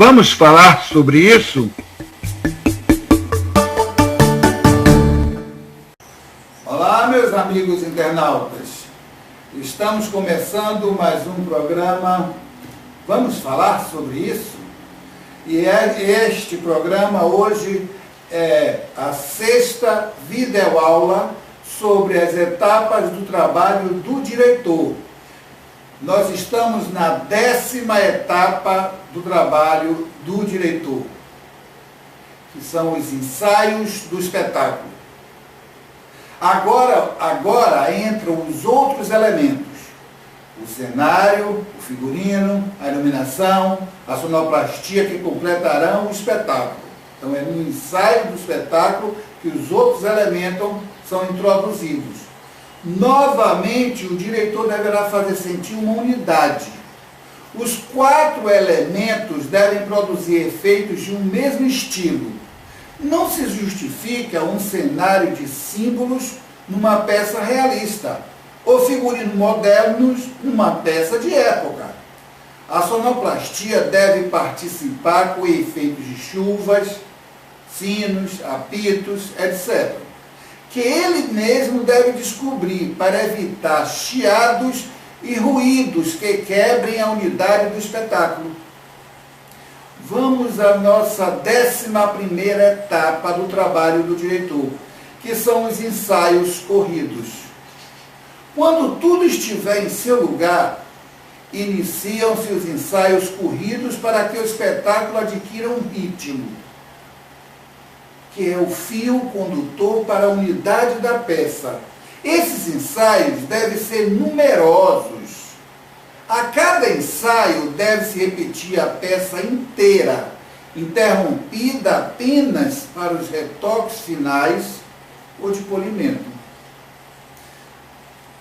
Vamos falar sobre isso? Olá, meus amigos internautas. Estamos começando mais um programa. Vamos falar sobre isso? E este programa hoje é a 6ª videoaula sobre as etapas do trabalho do diretor. Nós estamos na 10ª etapa do trabalho do diretor, que são os ensaios do espetáculo. Agora entram os outros elementos: o cenário, o figurino, a iluminação, a sonoplastia, que completarão o espetáculo. Então é no ensaio do espetáculo que os outros elementos são introduzidos. Novamente, o diretor deverá fazer sentir uma unidade. Os 4 elementos devem produzir efeitos de um mesmo estilo. Não se justifica um cenário de símbolos numa peça realista, ou figurinos modernos numa peça de época. A sonoplastia deve participar com efeitos de chuvas, sinos, apitos, etc., que ele mesmo deve descobrir para evitar chiados e ruídos que quebrem a unidade do espetáculo. Vamos à nossa 11ª etapa do trabalho do diretor, que são os ensaios corridos. Quando tudo estiver em seu lugar, iniciam-se os ensaios corridos para que o espetáculo adquira um ritmo, que é o fio condutor para a unidade da peça. Esses ensaios devem ser numerosos. A cada ensaio deve-se repetir a peça inteira, interrompida apenas para os retoques finais ou de polimento.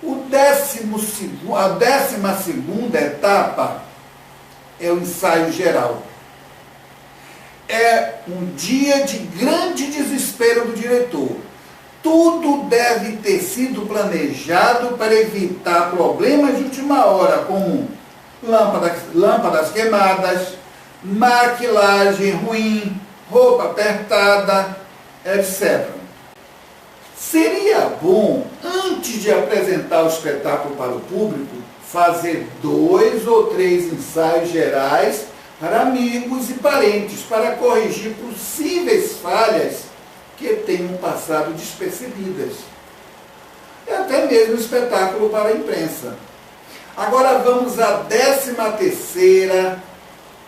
A 12ª etapa é o ensaio geral. É um dia de grande desespero do diretor. Tudo deve ter sido planejado para evitar problemas de última hora, como lâmpadas queimadas, maquilagem ruim, roupa apertada, etc. Seria bom, antes de apresentar o espetáculo para o público, fazer 2 ou 3 ensaios gerais para amigos e parentes, para corrigir possíveis falhas que tenham passado despercebidas. E até mesmo espetáculo para a imprensa. Agora vamos à 13ª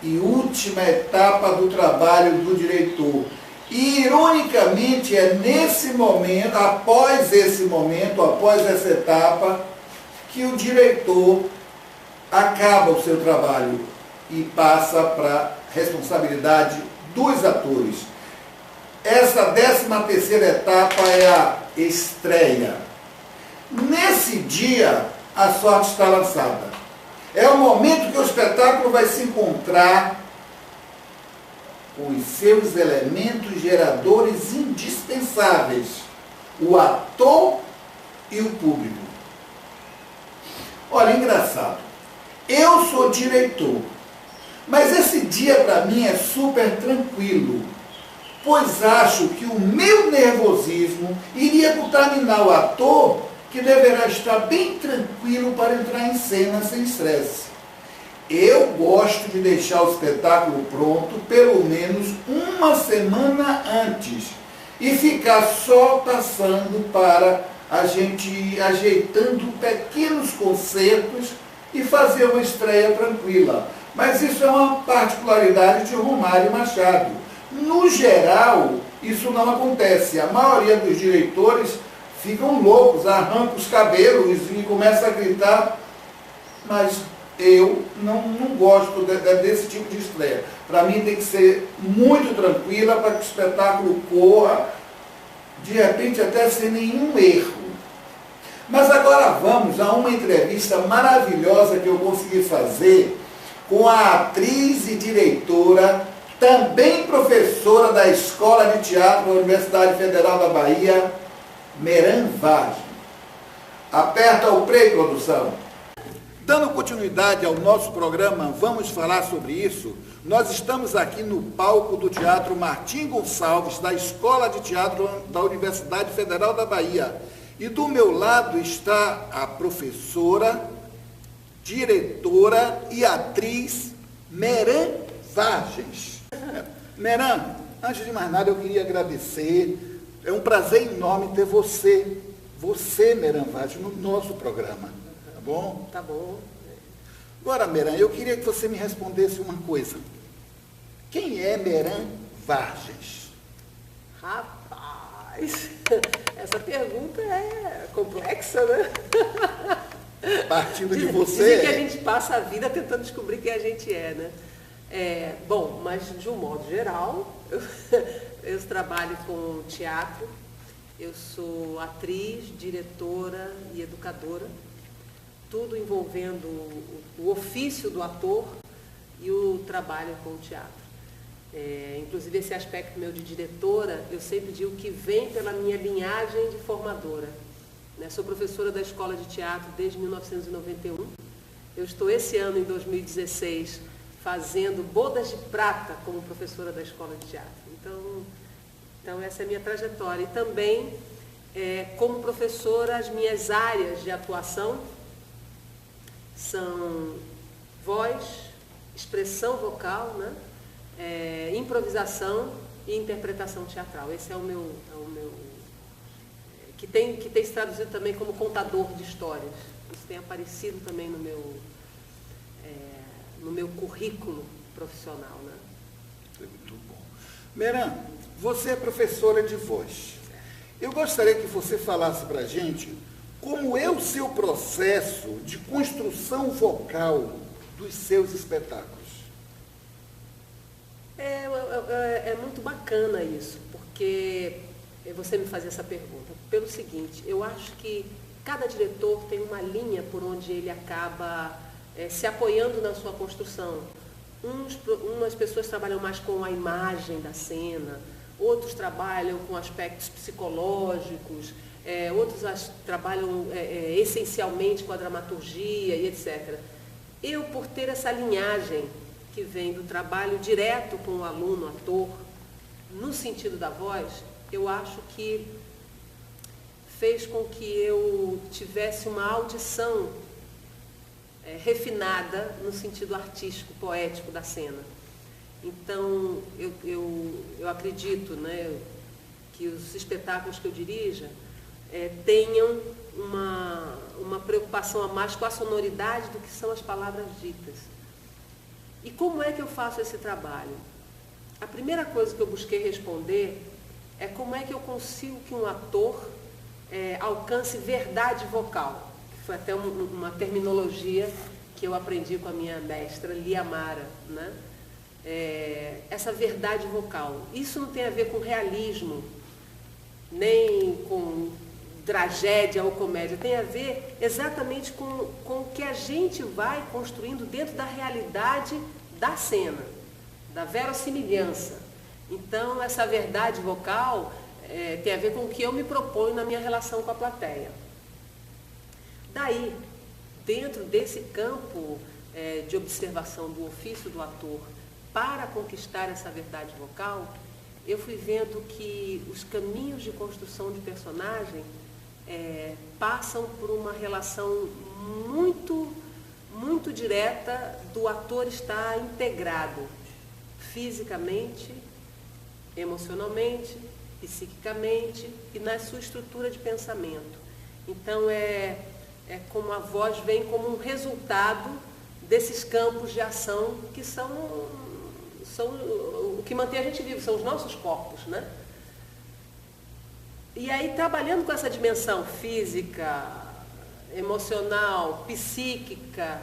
e última etapa do trabalho do diretor. E, ironicamente, é nesse momento, após essa etapa, que o diretor acaba o seu trabalho e passa para a responsabilidade dos atores. Essa 13ª etapa é a estreia. Nesse dia, a sorte está lançada. É o momento que o espetáculo vai se encontrar com os seus elementos geradores indispensáveis: o ator e o público. Olha, engraçado. Eu sou diretor, mas esse dia para mim é super tranquilo, pois acho que o meu nervosismo iria contaminar o ator, que deverá estar bem tranquilo para entrar em cena sem estresse. Eu gosto de deixar o espetáculo pronto pelo menos uma semana antes e ficar só passando para a gente ir ajeitando pequenos concertos e fazer uma estreia tranquila. Mas isso é uma particularidade de Romário Machado. No geral, isso não acontece. A maioria dos diretores ficam loucos, arrancam os cabelos e começam a gritar, mas eu não gosto desse tipo de estreia. Para mim tem que ser muito tranquila para que o espetáculo corra, de repente até sem nenhum erro. Mas agora vamos a uma entrevista maravilhosa que eu consegui fazer com a atriz e diretora, também professora da Escola de Teatro da Universidade Federal da Bahia, Meran Vaz. Aperta o play, produção. Dando continuidade ao nosso programa, vamos falar sobre isso. Nós estamos aqui no palco do Teatro Martim Gonçalves, da Escola de Teatro da Universidade Federal da Bahia. E do meu lado está a professora, diretora e atriz Meran Vargens. Meran, antes de mais nada eu queria agradecer. É um prazer enorme ter você, Meran Vargens, no nosso programa. Tá bom? Tá bom. Agora, Meran, eu queria que você me respondesse uma coisa. Quem é Meran Vargens? Rapaz, essa pergunta é complexa, né? Partindo de você... Dizem que a gente passa a vida tentando descobrir quem a gente é, né? Bom, mas de um modo geral, eu trabalho com teatro, eu sou atriz, diretora e educadora, tudo envolvendo o ofício do ator e o trabalho com o teatro. Inclusive esse aspecto meu de diretora, eu sempre digo que vem pela minha linhagem de formadora. Né? Sou professora da Escola de Teatro desde 1991. Eu estou esse ano, em 2016, fazendo bodas de prata como professora da Escola de Teatro. Então essa é a minha trajetória. E também, como professora, as minhas áreas de atuação são voz, expressão vocal, né? Improvisação e interpretação teatral. Esse é o meu que tem se traduzido também como contador de histórias. Isso tem aparecido também no meu currículo profissional, né? Muito bom. Meran, você é professora de voz. Eu gostaria que você falasse para a gente como é o seu processo de construção vocal dos seus espetáculos. É muito bacana isso, porque você me fazia essa pergunta. Pelo seguinte, eu acho que cada diretor tem uma linha por onde ele acaba se apoiando na sua construção. Umas pessoas trabalham mais com a imagem da cena, outros trabalham com aspectos psicológicos, outros trabalham essencialmente com a dramaturgia e etc. Eu, por ter essa linhagem que vem do trabalho direto com o aluno, ator, no sentido da voz, eu acho que fez com que eu tivesse uma audição refinada no sentido artístico, poético da cena. Então, eu acredito, né, que os espetáculos que eu dirija tenham uma preocupação a mais com a sonoridade do que são as palavras ditas. E como é que eu faço esse trabalho? A primeira coisa que eu busquei responder é como é que eu consigo que um ator alcance verdade vocal, que foi até uma terminologia que eu aprendi com a minha mestra Lia Mara, né? Essa verdade vocal. Isso não tem a ver com realismo, nem com tragédia ou comédia, tem a ver exatamente com o que a gente vai construindo dentro da realidade da cena, da verossimilhança. Então, essa verdade vocal tem a ver com o que eu me proponho na minha relação com a plateia. Daí, dentro desse campo de observação do ofício do ator para conquistar essa verdade vocal, eu fui vendo que os caminhos de construção de personagem passam por uma relação muito, muito direta do ator estar integrado fisicamente, emocionalmente, psiquicamente e na sua estrutura de pensamento. Então, é como a voz vem como um resultado desses campos de ação que são o que mantém a gente vivo, são os nossos corpos, né? E aí, trabalhando com essa dimensão física, emocional, psíquica,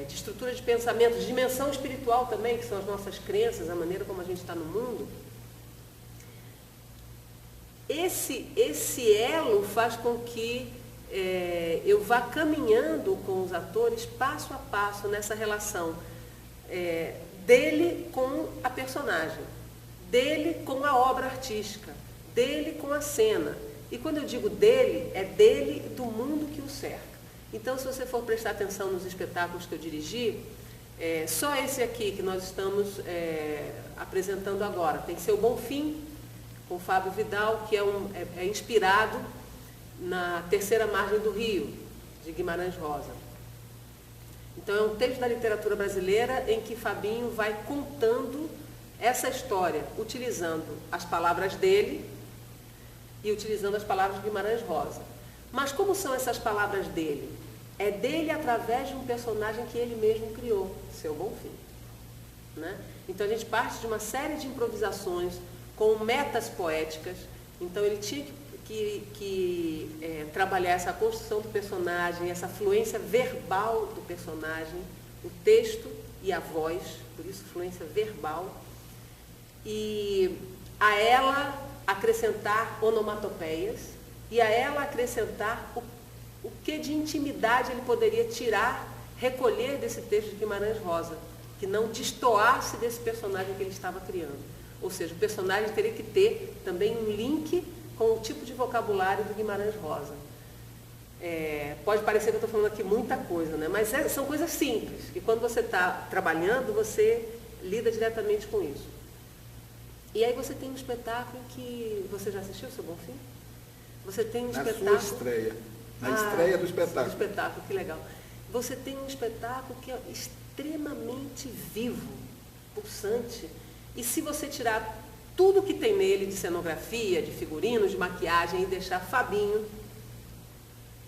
de estrutura de pensamento, de dimensão espiritual também, que são as nossas crenças, a maneira como a gente está no mundo, esse elo faz com que eu vá caminhando com os atores passo a passo nessa relação dele com a personagem, dele com a obra artística, dele com a cena. E quando eu digo dele, é dele do mundo que o cerca. Então, se você for prestar atenção nos espetáculos que eu dirigi, só esse aqui que nós estamos apresentando agora, tem Seu Bonfim, com o Fábio Vidal, que é inspirado na Terceira Margem do Rio, de Guimarães Rosa. Então, é um texto da literatura brasileira em que Fabinho vai contando essa história, utilizando as palavras dele e utilizando as palavras de Guimarães Rosa. Mas como são essas palavras dele? É dele através de um personagem que ele mesmo criou, Seu Bonfim. Né? Então, a gente parte de uma série de improvisações com metas poéticas. Então, ele tinha que trabalhar essa construção do personagem, essa fluência verbal do personagem, o texto e a voz, por isso fluência verbal, e a ela acrescentar onomatopeias e a ela acrescentar o que de intimidade ele poderia tirar, recolher desse texto de Guimarães Rosa, que não destoasse desse personagem que ele estava criando. Ou seja, o personagem teria que ter também um link com o tipo de vocabulário do Guimarães Rosa. Pode parecer que eu estou falando aqui muita coisa, né? Mas são coisas simples, que quando você está trabalhando, você lida diretamente com isso. E aí você tem um espetáculo que... Você já assistiu, Seu Bonfim? Você tem um espetáculo... Na sua estreia. Na estreia do espetáculo. Do espetáculo, que legal. Você tem um espetáculo que é extremamente vivo, pulsante, e se você tirar tudo que tem nele de cenografia, de figurinos, de maquiagem, e deixar Fabinho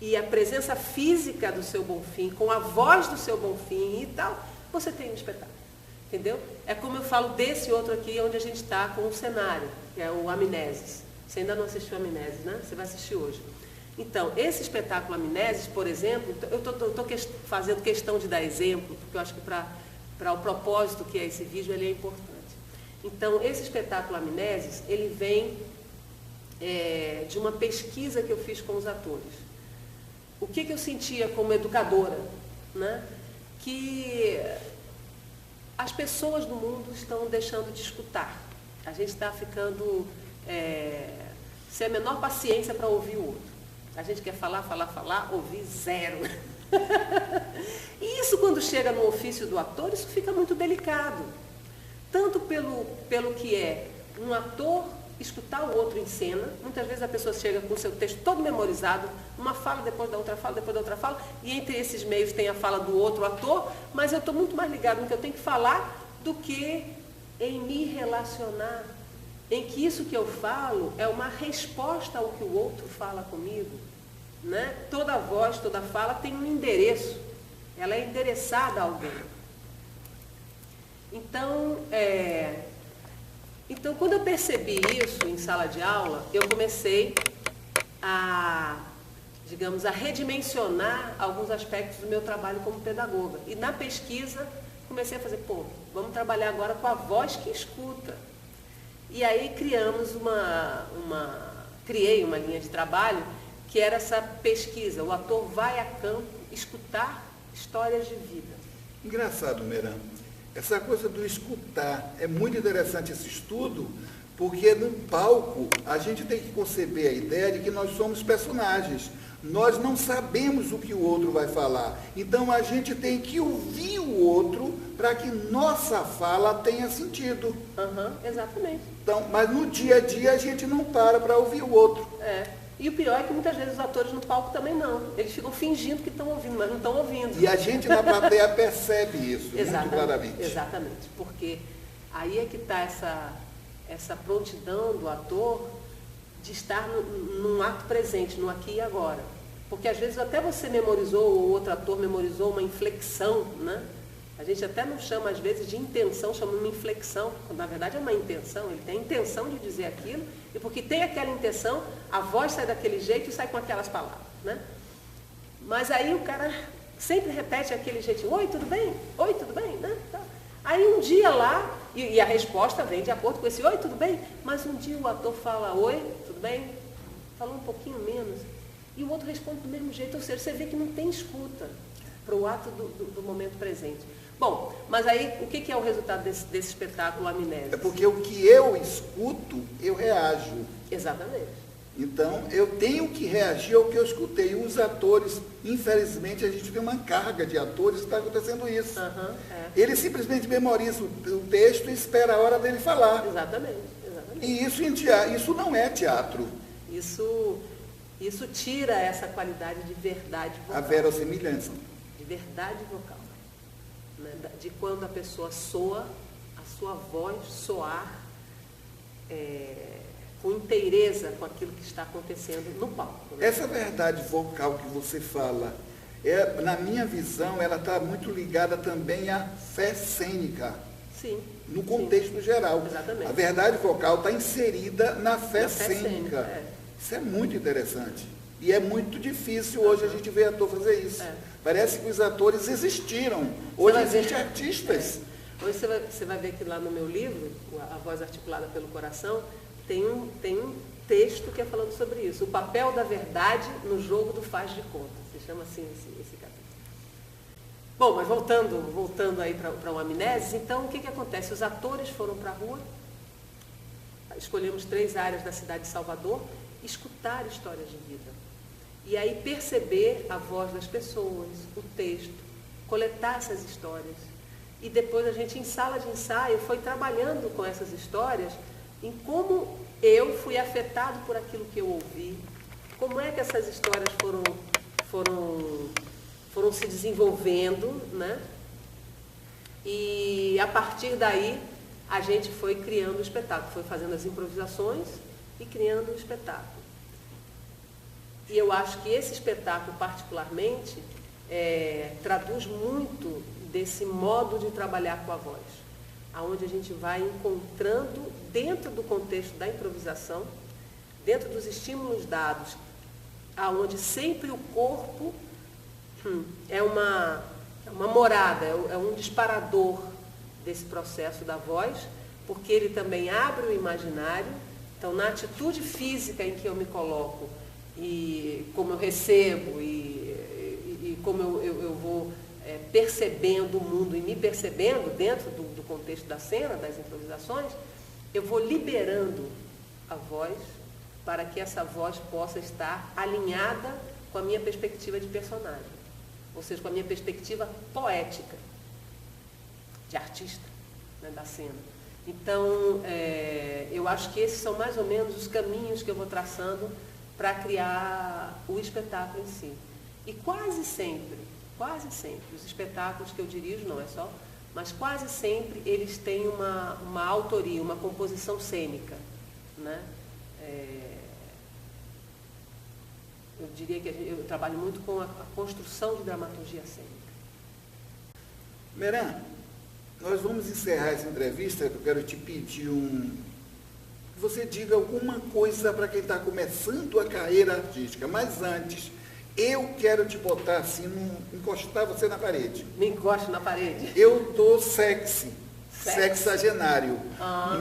e a presença física do Seu Bonfim, com a voz do Seu Bonfim e tal, você tem um espetáculo. Entendeu? É como eu falo desse outro aqui, onde a gente está com o cenário, que é o Amnésis. Você ainda não assistiu Amnésis, né? Você vai assistir hoje. Então, esse espetáculo Amnésis, por exemplo, eu estou fazendo questão de dar exemplo, porque eu acho que para o propósito que é esse vídeo, ele é importante. Então, esse espetáculo Amnésis, ele vem de uma pesquisa que eu fiz com os atores. O que eu sentia como educadora? Né? Que as pessoas do mundo estão deixando de escutar. A gente está ficando sem a menor paciência para ouvir o outro. A gente quer falar, ouvir zero. E isso, quando chega no ofício do ator, isso fica muito delicado. Tanto pelo que é um ator escutar o outro em cena. Muitas vezes a pessoa chega com o seu texto todo memorizado, uma fala depois da outra fala, depois da outra fala, e entre esses meios tem a fala do outro ator, mas eu estou muito mais ligado no que eu tenho que falar do que em me relacionar, em que isso que eu falo é uma resposta ao que o outro fala comigo. Né? Toda voz, toda fala tem um endereço, ela é endereçada a alguém. Então, quando eu percebi isso em sala de aula, eu comecei a redimensionar alguns aspectos do meu trabalho como pedagoga. E na pesquisa, comecei a fazer, vamos trabalhar agora com a voz que escuta. E aí criei uma linha de trabalho que era essa pesquisa. O ator vai a campo escutar histórias de vida. Engraçado, Meran. Essa coisa do escutar, é muito interessante esse estudo, porque no palco a gente tem que conceber a ideia de que nós somos personagens. Nós não sabemos o que o outro vai falar. Então a gente tem que ouvir o outro para que nossa fala tenha sentido. Exatamente. Então, mas no dia a dia a gente não para ouvir o outro. E o pior é que muitas vezes os atores no palco também não. Eles ficam fingindo que estão ouvindo, mas não estão ouvindo. E a gente na plateia percebe isso muito claramente. Exatamente, porque aí é que está essa prontidão do ator de estar num ato presente, no aqui e agora. Porque às vezes até você memorizou, ou outro ator memorizou uma inflexão, né? A gente até não chama às vezes de intenção, chama uma inflexão, quando na verdade é uma intenção, ele tem a intenção de dizer aquilo, e porque tem aquela intenção, a voz sai daquele jeito e sai com aquelas palavras, né? Mas aí o cara sempre repete aquele jeitinho, oi, tudo bem? Oi, tudo bem? Né? Aí um dia lá, e a resposta vem de acordo com esse oi, tudo bem? Mas um dia o ator fala, oi, tudo bem? Falou um pouquinho menos. E o outro responde do mesmo jeito, ou seja, você vê que não tem escuta para o ato do momento presente. Bom, mas aí o que é o resultado desse espetáculo Amnésis? É porque o que eu escuto, eu reajo. Exatamente. Então, eu tenho que reagir ao que eu escutei. Os atores, infelizmente, a gente tem uma carga de atores que está acontecendo isso. Ele simplesmente memoriza o texto e espera a hora dele falar. Exatamente. E isso não é teatro. Isso tira essa qualidade de verdade vocal. A verossimilhança. De verdade vocal. Né? De quando a pessoa soa, a sua voz soar com inteireza com aquilo que está acontecendo no palco. Né? Essa verdade vocal que você fala, na minha visão, ela está muito ligada também à fé cênica. Sim. No contexto geral. Exatamente. A verdade vocal está inserida na fé cênica. É. Isso é muito interessante. E é muito difícil hoje a gente ver ator fazer isso. Parece que os atores existiram. Hoje existem artistas. Hoje você vai ver que lá no meu livro, A Voz Articulada pelo Coração, tem um texto que é falando sobre isso. O papel da verdade no jogo do faz de conta. Se chama assim esse capítulo. Bom, mas voltando aí para o Amnésia, então o que acontece? Os atores foram para a rua, escolhemos 3 áreas da cidade de Salvador, escutar histórias de vida. E aí perceber a voz das pessoas, o texto, coletar essas histórias. E depois a gente, em sala de ensaio, foi trabalhando com essas histórias em como eu fui afetado por aquilo que eu ouvi, como é que essas histórias foram se desenvolvendo, né? E a partir daí a gente foi criando o espetáculo, foi fazendo as improvisações e criando o espetáculo. E eu acho que esse espetáculo, particularmente, traduz muito desse modo de trabalhar com a voz, aonde a gente vai encontrando, dentro do contexto da improvisação, dentro dos estímulos dados, aonde sempre o corpo é uma morada, é um disparador desse processo da voz, porque ele também abre o imaginário. Então, na atitude física em que eu me coloco, e como eu recebo, e como eu vou percebendo o mundo e me percebendo dentro do contexto da cena, das improvisações, eu vou liberando a voz para que essa voz possa estar alinhada com a minha perspectiva de personagem, ou seja, com a minha perspectiva poética, de artista, né, da cena. Então, eu acho que esses são mais ou menos os caminhos que eu vou traçando para criar o espetáculo em si. E quase sempre, os espetáculos que eu dirijo, não é só, mas quase sempre eles têm uma autoria, uma composição cênica, né? Eu diria que eu trabalho muito com a construção de dramaturgia cênica. Meran, nós vamos encerrar essa entrevista, eu quero te pedir que você diga alguma coisa para quem está começando a carreira artística, mas antes, eu quero te botar assim, encostar você na parede. Me encosto na parede? Eu estou sexagenário.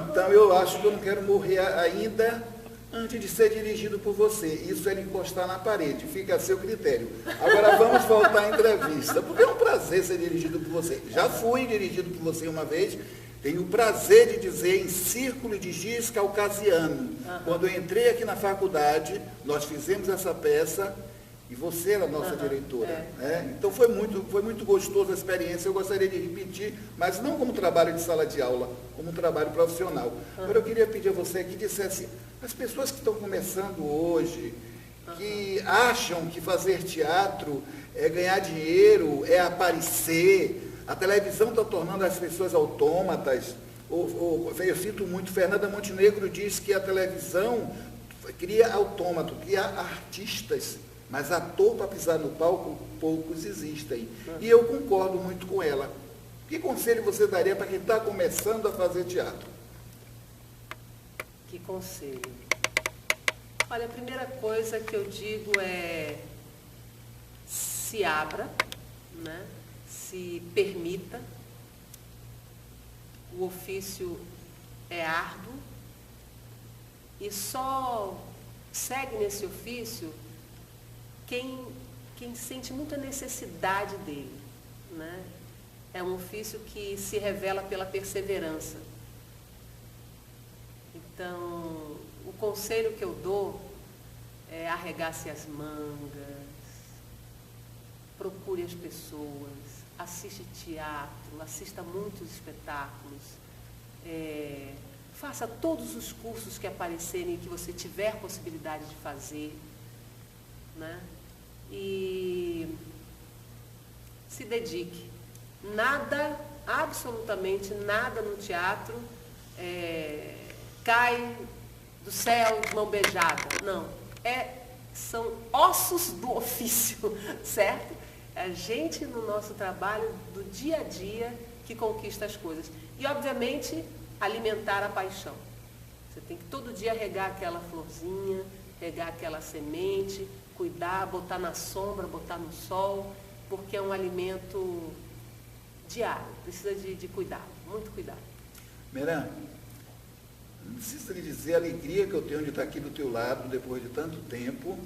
Então eu acho que eu não quero morrer ainda antes de ser dirigido por você. Isso é me encostar na parede, fica a seu critério. Agora vamos voltar à entrevista, porque é um prazer ser dirigido por você. Já fui dirigido por você uma vez, tenho o prazer de dizer em Círculo de Giz Caucasiano. Quando eu entrei aqui na faculdade, nós fizemos essa peça e você era a nossa diretora. Né? Então foi muito gostoso a experiência, eu gostaria de repetir, mas não como trabalho de sala de aula, como um trabalho profissional. Agora eu queria pedir a você que dissesse, as pessoas que estão começando hoje, que acham que fazer teatro é ganhar dinheiro, é aparecer, a televisão está tornando as pessoas autômatas. Eu cito muito, Fernanda Montenegro diz que a televisão cria autômato, cria artistas, mas ator para pisar no palco, poucos existem. E eu concordo muito com ela. Que conselho você daria para quem está começando a fazer teatro? Que conselho? Olha, a primeira coisa que eu digo é se abra, né? Se permita. O ofício é árduo e só segue nesse ofício quem sente muita necessidade dele, né? É um ofício que se revela pela perseverança. Então, o conselho que eu dou arregace as mangas, procure as pessoas, assiste teatro, assista muitos espetáculos, faça todos os cursos que aparecerem e que você tiver possibilidade de fazer, né? E se dedique. Nada, absolutamente nada no teatro cai do céu de mão beijada. Não. São ossos do ofício, certo? É a gente, no nosso trabalho do dia a dia, que conquista as coisas. E, obviamente, alimentar a paixão. Você tem que todo dia regar aquela florzinha, regar aquela semente, cuidar, botar na sombra, botar no sol, porque é um alimento diário, precisa de cuidado, muito cuidado. Meran, não precisa lhe dizer a alegria que eu tenho de estar aqui do teu lado depois de tanto tempo,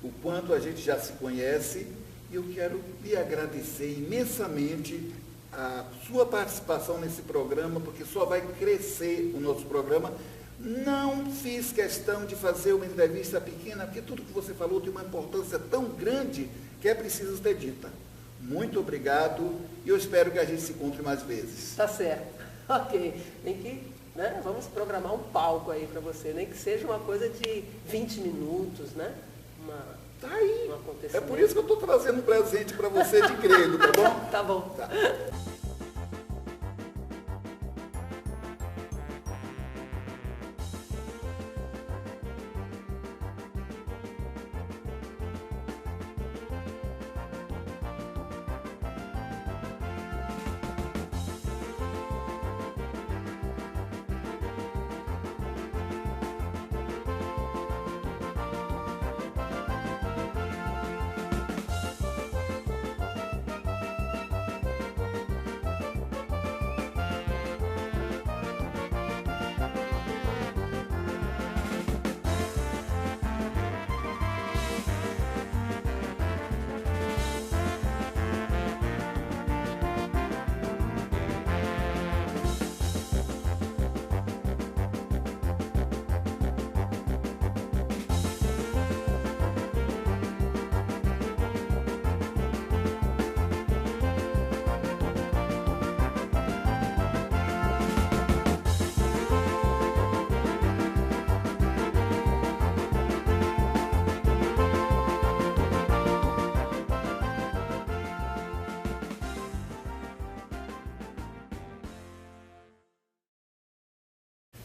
o quanto a gente já se conhece, e eu quero lhe agradecer imensamente a sua participação nesse programa, porque só vai crescer o nosso programa. Não fiz questão de fazer uma entrevista pequena, porque tudo que você falou tem uma importância tão grande que é preciso ser dita. Muito obrigado e eu espero que a gente se encontre mais vezes. Tá certo. Ok. Tem que, né? Vamos programar um palco aí para você, nem que seja uma coisa de 20 minutos, né? Tá aí. Um acontecimento. É por isso que eu estou trazendo um presente para você de grego, tá bom? Tá bom. Tá.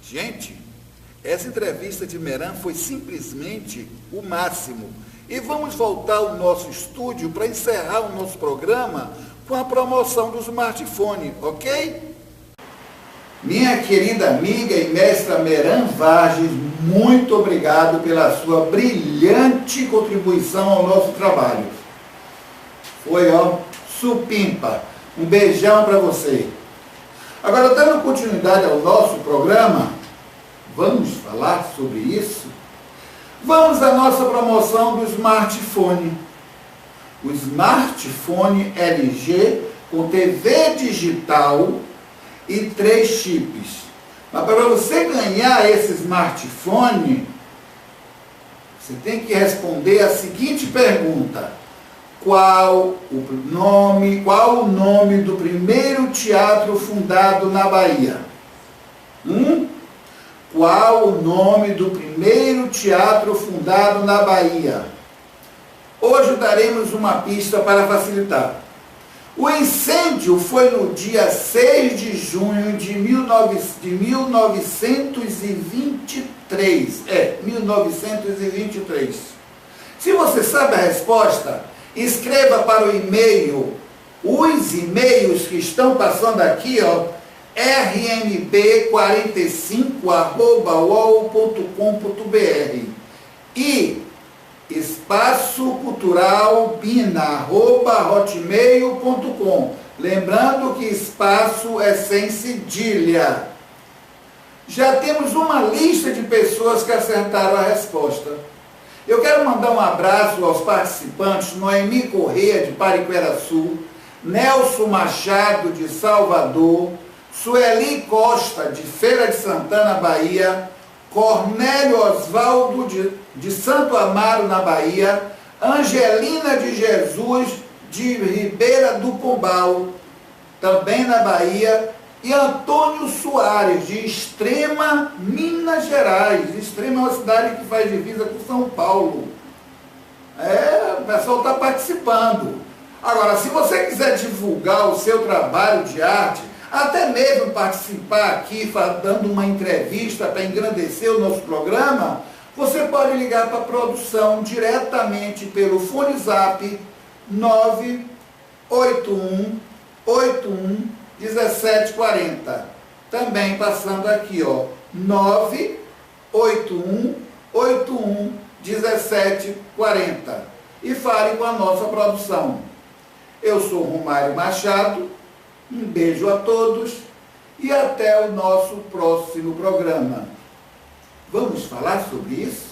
Gente, essa entrevista de Meran foi simplesmente o máximo. E vamos voltar ao nosso estúdio para encerrar o nosso programa com a promoção do smartphone, ok? Minha querida amiga e mestra Meran Varges, muito obrigado pela sua brilhante contribuição ao nosso trabalho. Foi, supimpa. Um beijão para você. Agora, dando continuidade ao nosso programa, vamos falar sobre isso? Vamos à nossa promoção do smartphone. O smartphone LG com TV digital e 3 chips. Mas para você ganhar esse smartphone, você tem que responder a seguinte pergunta: Qual o nome do primeiro teatro fundado na Bahia? Qual o nome do primeiro teatro fundado na Bahia? Hoje daremos uma pista para facilitar. O incêndio foi no dia 6 de junho de 1923. 1923. Se você sabe a resposta, escreva para o e-mail, os e-mails que estão passando aqui, rmb45@uol.com.br e espaçoculturalbina@hotmail.com. Lembrando que espaço é sem cedilha. Já temos uma lista de pessoas que acertaram a resposta. Eu quero mandar um abraço aos participantes: Noemi Corrêa, de Pariqueraçu, Nelson Machado, de Salvador, Sueli Costa, de Feira de Santana, Bahia, Cornélio Osvaldo, de Santo Amaro, na Bahia, Angelina de Jesus, de Ribeira do Pombal, também na Bahia, e Antônio Soares, de Extrema, Minas Gerais. Extrema é uma cidade que faz divisa com São Paulo. O pessoal está participando. Agora, se você quiser divulgar o seu trabalho de arte, até mesmo participar aqui, dando uma entrevista para engrandecer o nosso programa, você pode ligar para a produção diretamente pelo fone zap 98181 1740. Também passando aqui, ó, 98181 1740. E fale com a nossa produção. Eu sou Romário Machado, um beijo a todos e até o nosso próximo programa. Vamos falar sobre isso?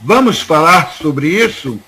Vamos falar sobre isso?